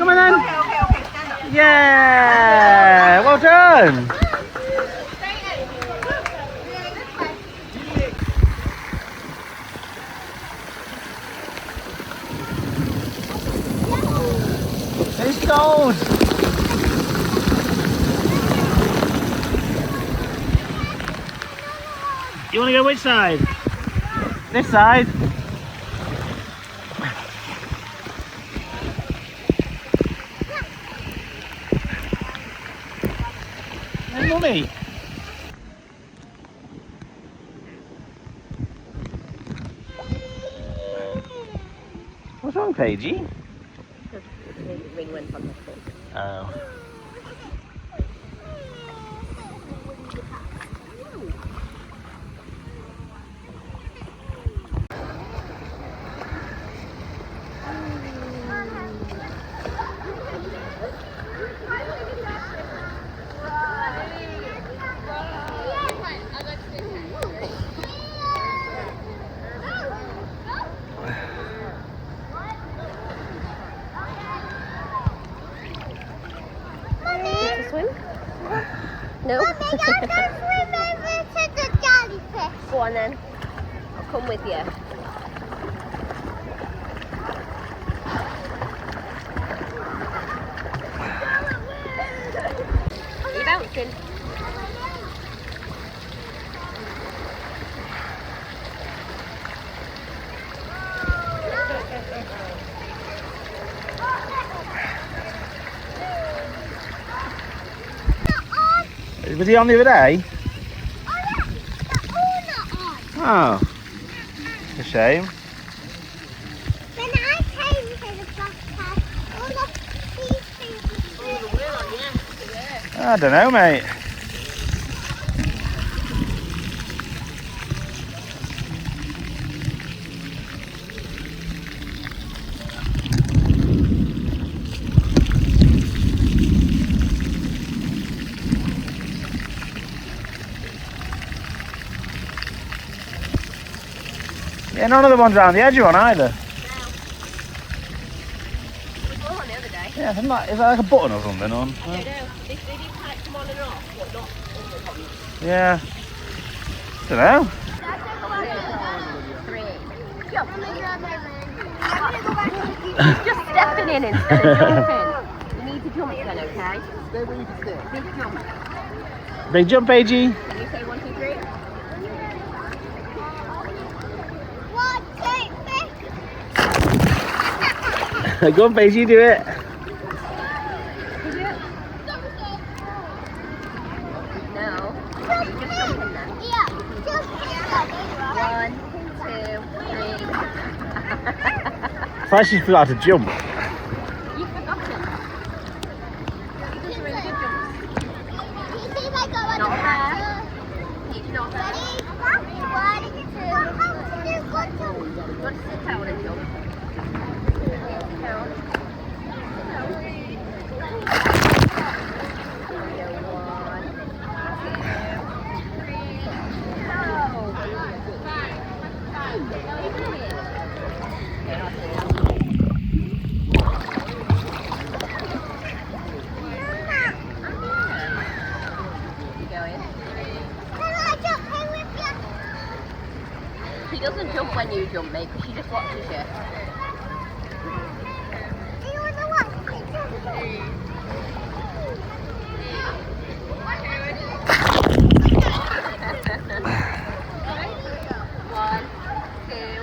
Come on then. Okay, stand up. Yeah, well done. It's gold. You want to go which side? This side. Hey, Mummy. What's wrong, Paigey? The ring went on the thing. Oh. Swim? No? Mummy, I can swim over to the jellyfish. Go on then. I'll come with you. Are you bouncing? Was he on the other day? Oh, yeah. They're all not on. Oh. It's a shame. When I came to the backpack, all of these things were I don't know, mate. Yeah, none of the ones around the edge are on either. No. We were on the other day. Yeah, is that like a button or something on? I don't know. They did kind of come on and off, but not all the ones. Yeah. Don't know. 3. Jump. Just stepping in instead of jumping. You need to jump then, okay? Stay where you can stay. Big jump. Big jump, Paigey. Can you say 1, 2, 3? 1, 2, 3. Go on, Paigey, do it. No. You just jump in then. Yeah, just 1, 2, 3. I thought she forgot to jump. You forgot it. You did really good jumps. You see if I go on Not the there. He's not there. Ready? 1, 2. You want to sit down and jump. Sit down. He doesn't jump when you jump, mate, because she just watches you. Do you want to watch? One, two,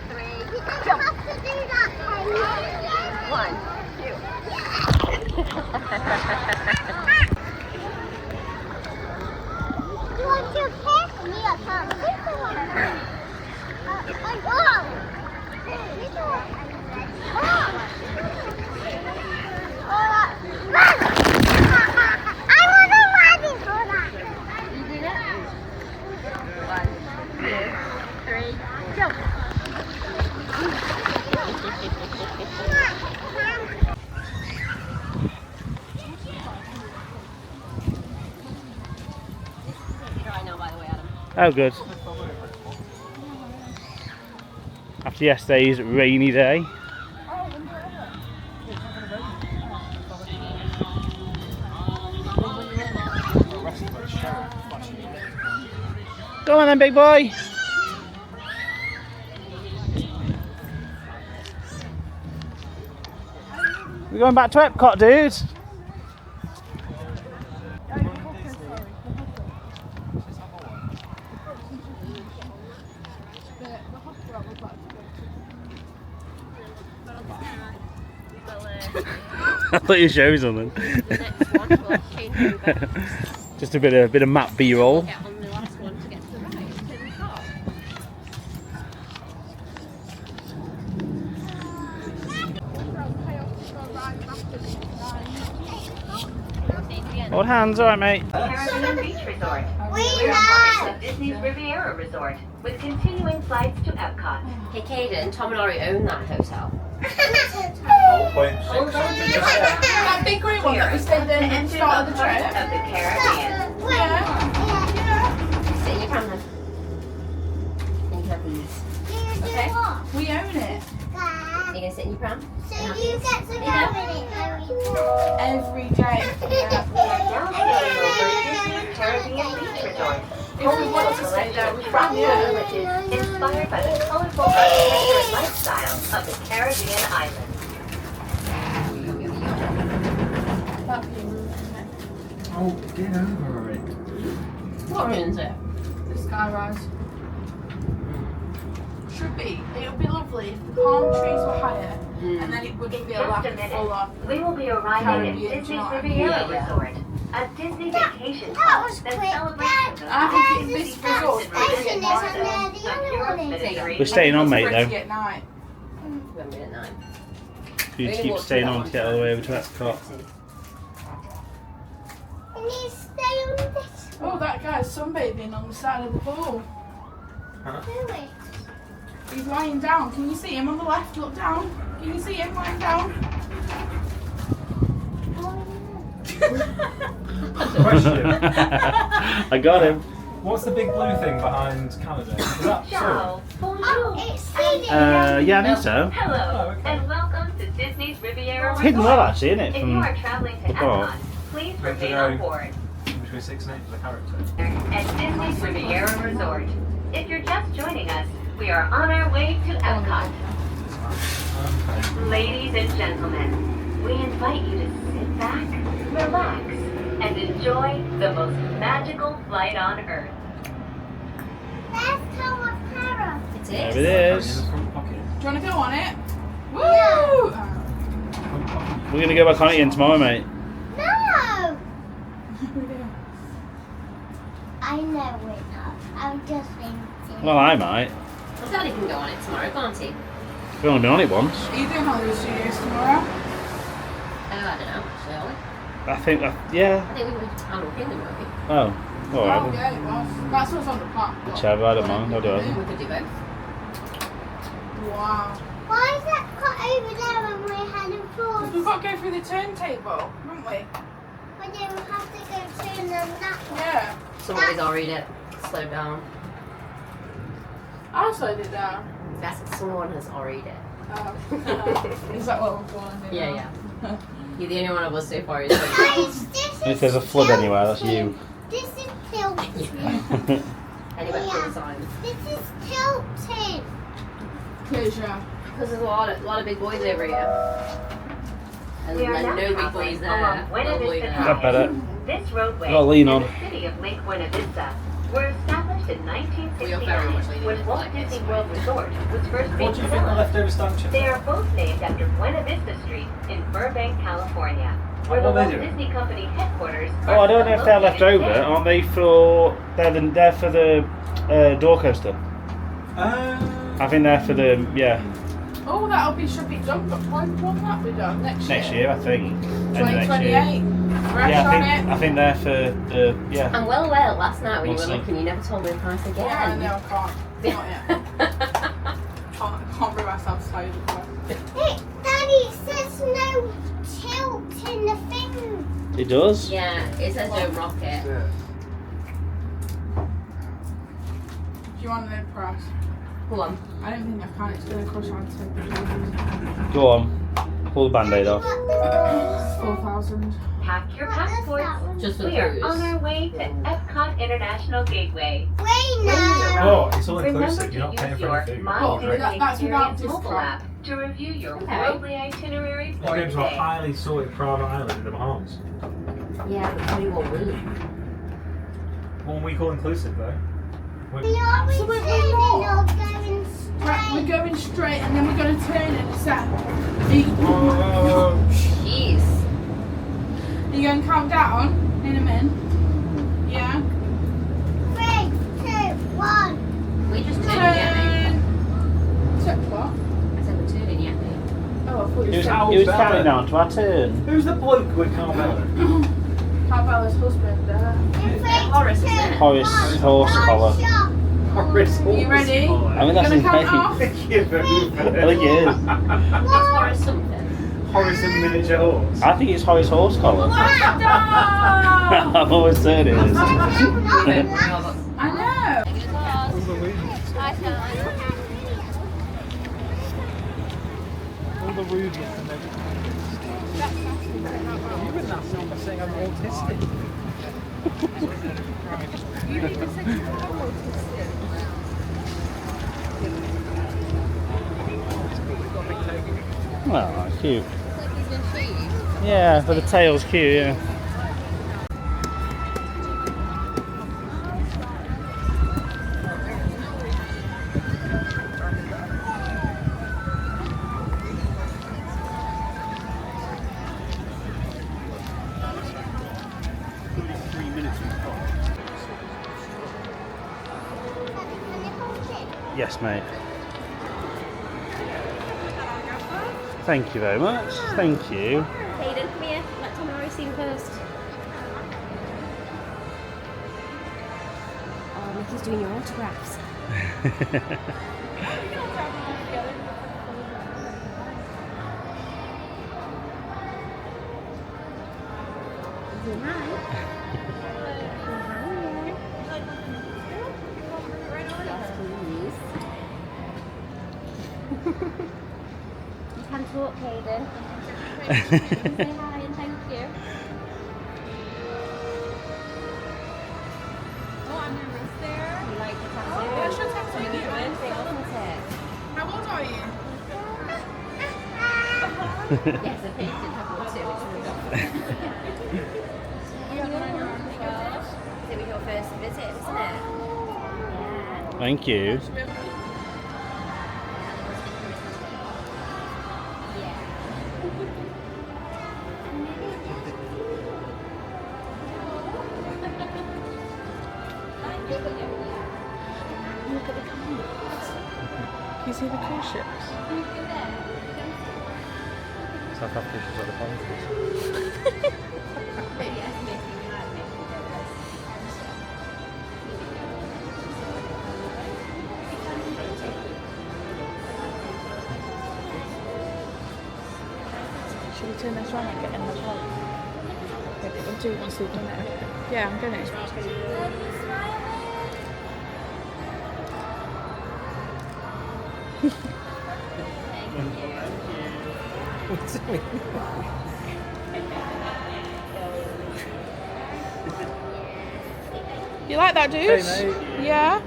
three, You don't jump. have to do that, Paige. 1, 2. You want to pick me up, huh? I want to run for that. You did it? 1, 2, 3, jump. Try now, by the way, Adam. Oh, good. After yesterday's rainy day. Go on then, big boy. We're going back to Epcot, dudes. I thought you showed something. Next one, we'll change over. Just a bit of map B-roll. Get on the last one to get to the right. In the car. Hold hands, alright, mate. Caribbean Beach Resort. We We're know. part of Disney's Riviera Resort with continuing flights to Epcot. Hey, Caden, Tom and Ori own that hotel. Hold on to your seat. That big green one that we stayed in at the Enter start of the the heart trip. of the Caribbean. Sit in your pram then. And you can have these. Okay. We own it. Are you going to sit in your pram? So you get to go in it Every day. We are now taking over Disney's Caribbean Beach Resort. Home of a selection of tropical villages inspired by the colorful architecture and lifestyle of the Caribbean islands. Oh, get over it. What ruins it? The skyrise. Should be. It would be lovely if the palm trees were higher, and then it would feel Just like a a minute. full on. We will be arriving at Caribbean, Disney's do you know what I mean? Riviera Yeah. Resort, a Disney vacation that club was that quick. celebrates the I think Disney this facets resort and station religion is on of there, the other Europe's one is. Mediterranean. We're staying on, mate, It's though. ready at night. When we're at 9. You keep staying on to get all the way over to Epcot. And you stay on this Oh, that guy's sunbathing on the side of the pool. do it. He's lying down. Can you see him on the left? Look down. Can you see him lying down? Question. I got him. What's the big blue thing behind Canada? Is that true? Ciao, bonjour. Oh, it's Sadie. Yeah, I think so. Hello, Oh, okay. and welcome to Disney's Riviera It's hidden Resort. well, actually, isn't it? If From you are traveling to the park. Epcot, please Good to remain know. on board Between 6 and 8 for the character. at Disney's Riviera Resort. If you're just joining us, we are on our way to Epcot. Okay. Ladies and gentlemen, we invite you to sit back, relax, and enjoy the most magical flight on Earth. There's Thomas Para. It There is. it is. In the front pocket. Do you want to go on it? Woo! Front pocket. We're going to go back on it again tomorrow, mate. No. I know it not. I'm just thinking. Well, I might. Well, Daddy can go on it tomorrow, can't he? We've only been on it once. Are you doing Hollywood Studios tomorrow? I don't know, actually, are we? I think, yeah. I think we were to Animal Kingdom, weren't we? Oh, Oh, alright. yeah, it was. That's what's on the park. Whichever, I don't mind. I'll do it. We could do both. Wow. Why is that cut over there when we're heading Because we've forward? got to go through the turntable, haven't we? But then we have to go turn them that way. Yeah. Somebody's already it. Slow down. I slowed it down. That's someone has already it. Is that what we're going to do? Yeah, yeah. You're the only one of us so far who's done Guys, this If is there's a flood anywhere, that's you. This is tilting. it. Anyway, for the sign. This is tilting. Pleasure. Because there's a lot of big boys over here. And We are then now no big traveling boys there. along Buena Little boy Vista there. Is that better? This roadway Gotta lean in on. the city of Lake Buena Vista were established in We are very much 1969 leaning when into Walt like this. Disney World Resort was first What being do you think the developed. leftover stamp chip? They are both named after Buena Vista Street in Burbank, California, where the what are Walt they doing? Disney Company headquarters Oh, I don't know if they're left over. Aren't they for... They're for the door coaster. I think they're for the... Yeah, Oh, should be done, but when will that be done? next year, I think. End of next 2028. year. Fresh Yeah, on I think they're for the... Yeah. I'm well aware last night when you were Awesome. looking, you never told me the price it. Yeah, I again. know, I can't. Not yet. Can't bring myself slow. Hey, Daddy, it says no tilt in the thing. It does? Yeah, it says don't rock it. Do you want to know the price? Go on. I don't think I can. It's going to cost around Go on. Pull the band-aid off. 4,000. pack your passports. Just for the We are cruise. on our way to Epcot International Gateway. Wait When now. you Oh, arrive, it's all remember inclusive. to You're not paying use for your anything. My Oh, Disney that's without Experience mobile discount. app to review your Okay. worldly itinerary We're for going to a today. highly sorted private island in the Bahamas. Yeah, but 21 room. 1 week all inclusive though. You're returning or going Right, we're straight? going straight and then we're going to turn and set. Oh, Jeez. Are you going to count down in a minute? Yeah. 3, 2, 1. We just turned yet, mate. Turn. What? I said we're turning yet, mate. Oh, I thought you He was, said How he was bad? counting down to our turn. who's the bloke with Carmella? Carbella's husband. Horace, isn't it? Horace Horse Collar. Horace Are you ready? I mean, that's Gonna his count name. off? I think it is. It's Horace something. Horace and miniature horse. I think it's Horace Horse Collar. I'm always saying it is. I know. All the rudeness and everything. You wouldn't have someone saying I'm autistic. Oh, cute. Yeah, but the tail's cute, yeah. Yes, mate. Thank you very much. Thank you. Hayden, come here. Let Tom and Rory see him first. Oh, Mickey's doing your autographs. Say hi. Yes, please. You can talk, Hayden. Say hi and thank you. Oh, I'm nervous there. You like the tattoo? Oh, that's your tattoo, It's your yeah. birthday, wasn't it? How old are you? Yes, I think it had one too, which was It was your first visit, wasn't it? Yeah. Thank you. Can you see the cruise ships? South Africa's at the pond. Should we turn this round and get in as well? Okay, we'll do it once we've done it. Yeah, I'm gonna. You like that, dude? Hey, mate. Yeah.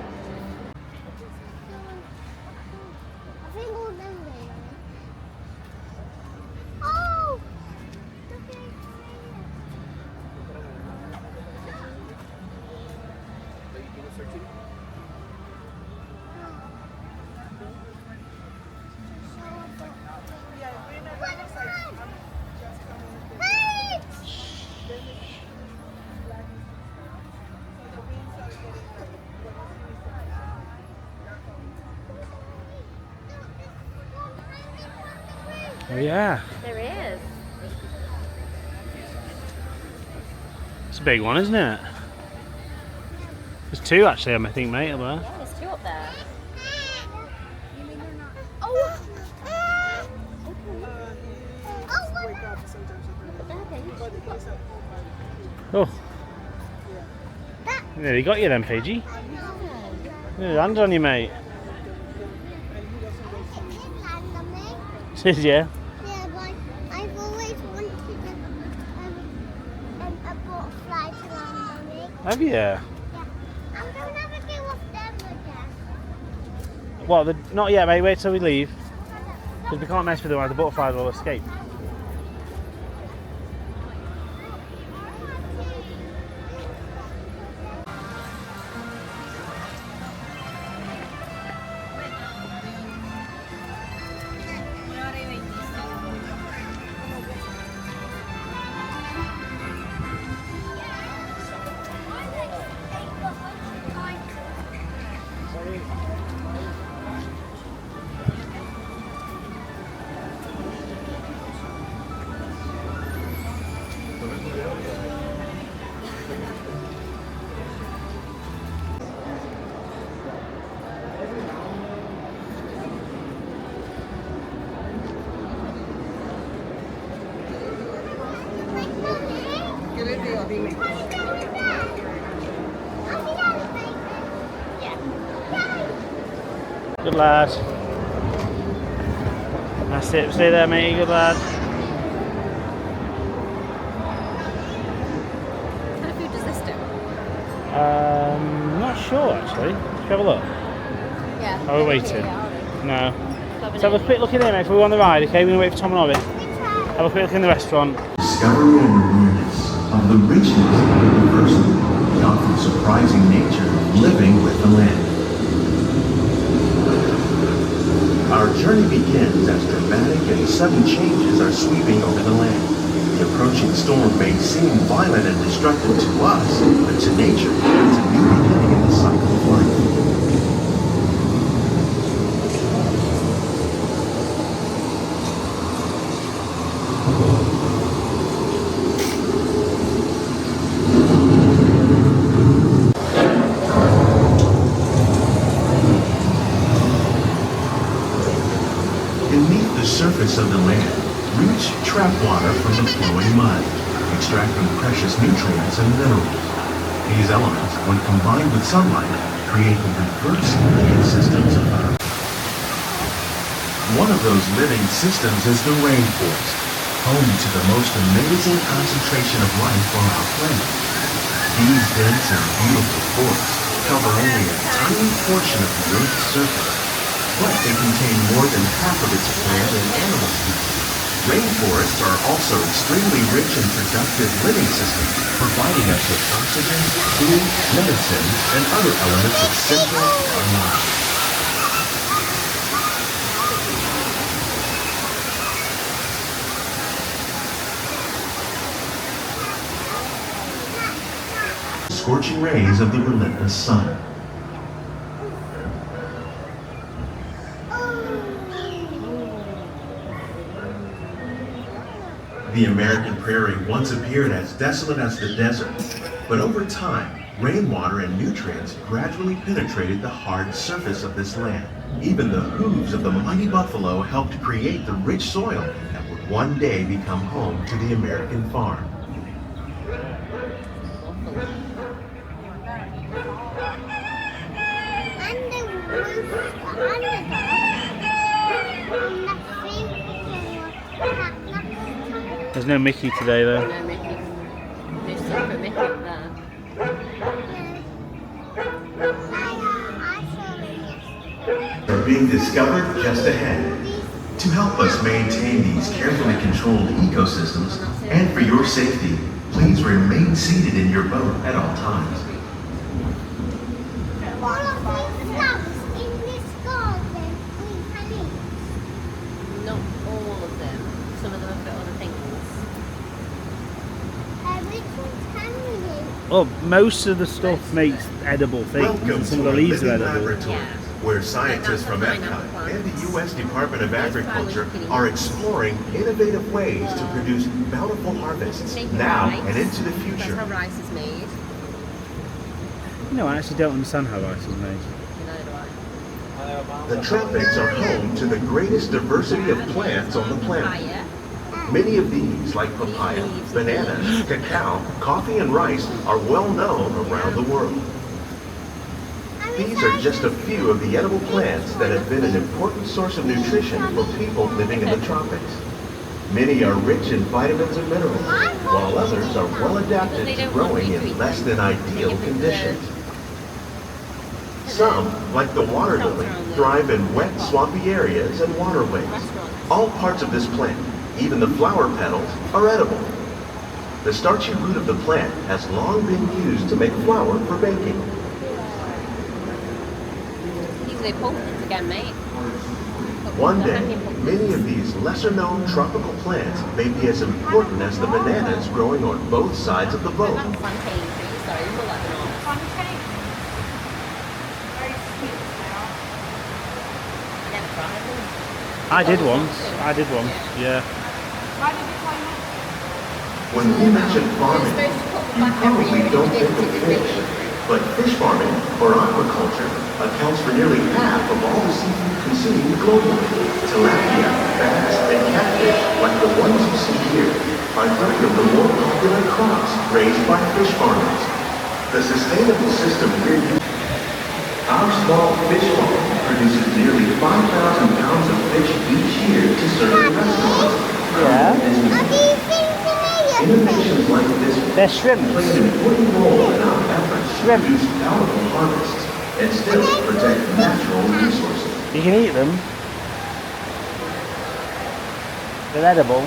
I think all them way. Oh! Oh yeah, There is. it's a big one, isn't it? There's two actually, I think, mate, up there. Yeah, there's two up there. Oh! Oh. Nearly got you then, Paigey. Nearly landed on you, mate. Did you? Yeah, but I've always wanted to butterfly to land, Mummy. Have you? Yeah. I'm going to have a go off them again. What? Not yet, mate. Wait till we leave. Because we can't mess with them, or the butterflies will escape. Good lad. That's it. Stay there, matey. Good lad. What kind of food does this do? Not sure actually. Should we have a look? Yeah. Are we waiting? Yeah, No. Let's have a quick look in here, mate. Before we go on the ride, okay? We're gonna wait for Tom and Ollie. Have a quick look in the restaurant. Discovery and awareness of the richness and diversity, the often surprising nature of living with the land. Our journey begins as dramatic and sudden changes are sweeping over the land. The approaching storm may seem violent and destructive to us, but to nature, it's a new beginning in the cycle of life. Beneath the surface of the land, roots trap water from the flowing mud, extracting precious nutrients and minerals. These elements, when combined with sunlight, create the diverse living systems of Earth. One of those living systems is the rainforest, home to the most amazing concentration of life on our planet. These dense and beautiful forests cover only a tiny portion of the Earth's surface, but they contain more than half of its plant and animal species. Rainforests are also extremely rich and productive living systems, providing us with oxygen, food, medicine, and other elements essential to our lives. Scorching rays of the relentless sun. The American prairie once appeared as desolate as the desert, but over time, rainwater and nutrients gradually penetrated the hard surface of this land. Even the hooves of the mighty buffalo helped create the rich soil that would one day become home to the American farm. There's no Mickey today though. No Mickey. No secret Mickey there. Are being discovered just ahead. To help us maintain these carefully controlled ecosystems, and for your safety, please remain seated in your boat at all times. All of these plants in this garden we can eat. Not all of them. Some of them have got other things. Which ones can we eat? Well, most of the stuff makes edible things. Welcome Some of to the our leaves are living edible. laboratory, Yeah. where scientists from EPCOT and the U.S. Department of Agriculture are exploring innovative ways to produce bountiful harvests now and into the That's future. how rice is made. No, I actually don't understand how rice is made. Neither do I. The tropics are home to the greatest diversity of plants on the planet. Papaya. Many of these, like papaya, bananas, cacao, coffee, and rice, are well known around the world. These are just a few of the edible plants that have been an important source of nutrition for people living in the tropics. Many are rich in vitamins and minerals, while others are well adapted to growing in less than ideal conditions. Some, like the water lily, thrive in wet, swampy areas and waterways. All parts of this plant, even the flower petals, are edible. The starchy root of the plant has long been used to make flour for baking. Usually pumpkins again, mate. One day, many of these lesser-known tropical plants may be as important as the bananas growing on both sides of the boat. Plantain trees, sorry, more like bananas. I never tried them. I did once. Yeah. When we mention farming, you probably don't think of fish, but fish farming, or aquaculture, accounts for nearly half of all the seafood consumed globally. Tilapia, bass, and catfish, like the ones you see here, are three of the more popular crops raised by fish farmers. The sustainable system we're using, our small fish farm produces nearly 5,000 pounds of fish each year to serve in restaurants. Yeah. What do you think to me? Innovations like this They're shrimps. play an important role in our efforts to Shrimp. produce bountiful harvests and still protect natural resources. You can eat them. They're edible. We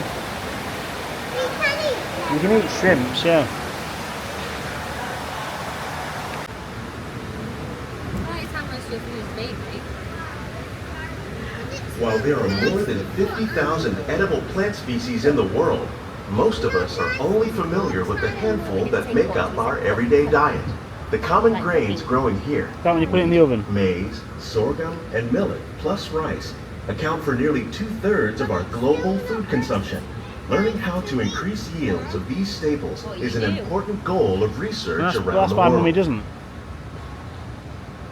can eat You can eat shrimps, yeah. Right, how much your food is made, mate? While there are more than 50,000 edible plant species in the world, most of us are only familiar with the handful that make up our everyday diet. The common grains growing here, That when you put it in the oven. maize, sorghum, and millet, plus rice, account for nearly 2/3 of our global food consumption. Learning how to increase yields of these staples is an important goal of research That's around the why Mummy world. doesn't.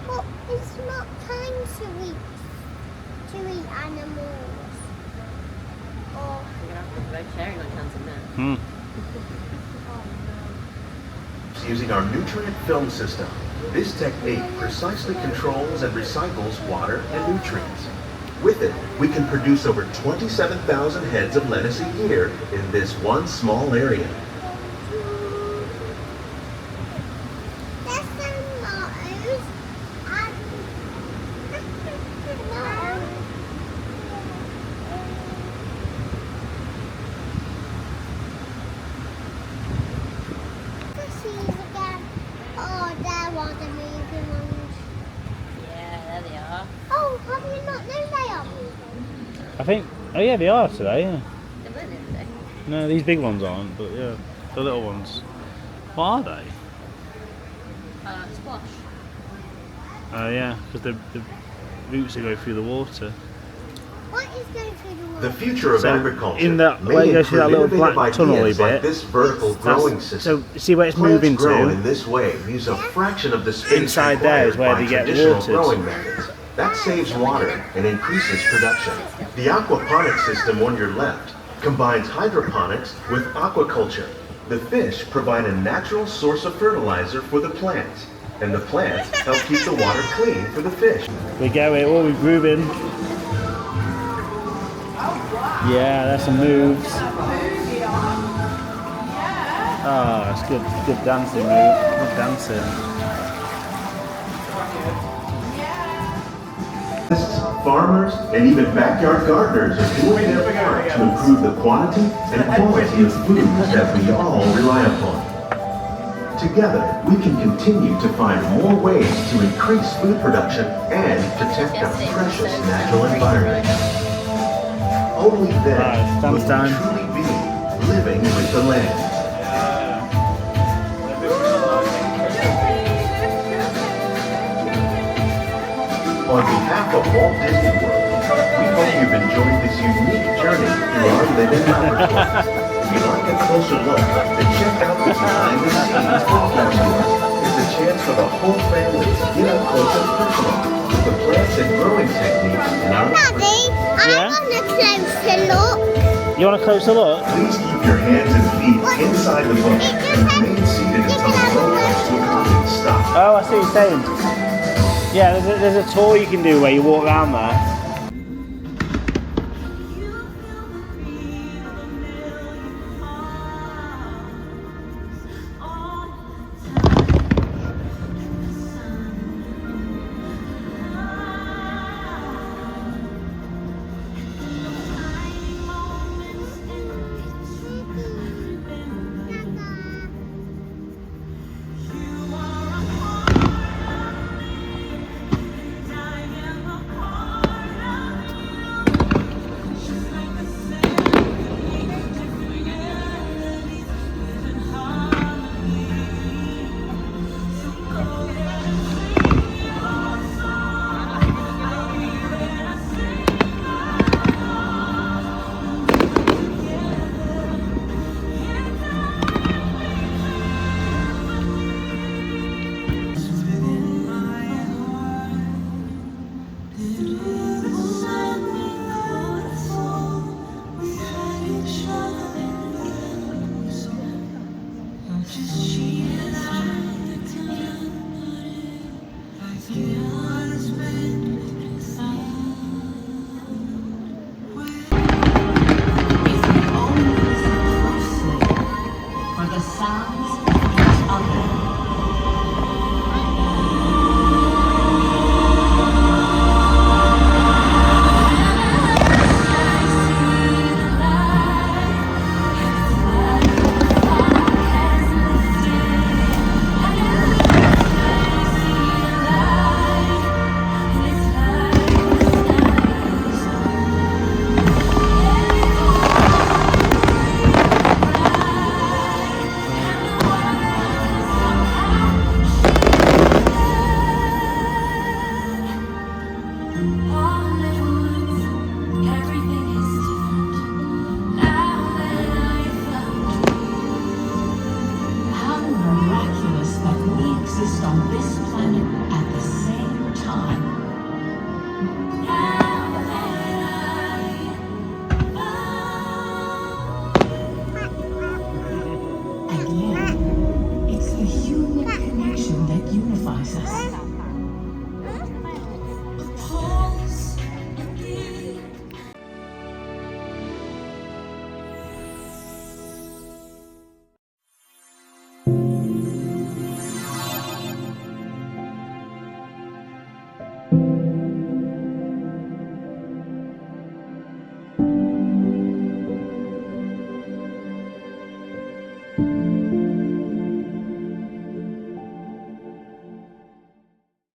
But it's not time to eat animals. Or You're going to have to put sharing on hands in there. Hmm. Using our nutrient film system, this technique precisely controls and recycles water and nutrients. With it, we can produce over 27,000 heads of lettuce a year in this one small area. there's some tomatoes and fishies again. Oh, there are the moving ones. Yeah, there they are. Oh, have you not known they are moving? I think. Oh yeah, they are today. Yeah. They weren't the other day. No, these big ones aren't, but yeah, the little ones. What are they? Squash. Oh yeah, because the roots that go through the water. What is going through the The water? future of So, agriculture in that- may where you go through that include little black innovative tunnel-y ideas like bit, this vertical growing system. So see where it's Plants moving grown to. in this way use a fraction of the space Inside there is required where by they get traditional watered. growing methods. That saves water and increases production. The aquaponics system on your left combines hydroponics with aquaculture. The fish provide a natural source of fertilizer for the plants, and the plants help keep the water clean for the fish. We go it, we're grooving. Yeah, that's some moves. Oh, it's good dancing move. Good dancing. Farmers and even backyard gardeners are doing their part to improve the quantity and quality of foods that we all rely upon. Together, we can continue to find more ways to increase food production and protect our precious natural environment. Only then Right, will we thumbs down. truly be living with the land. On behalf of Walt Disney World, we hope you've enjoyed this unique journey through our living laboratory. If you'd like a closer look, then check out the behind-the-scenes podcast tour. It's a chance for the whole family to get up close and personal with the plants and growing techniques in our Daddy, Yeah? I want a closer look. You want a closer look? Please keep your hands and feet inside the boat and remain seated until the boat comes to a complete stop. Oh, I see what you're saying. Yeah, there's a tour you can do where you walk around there. sounds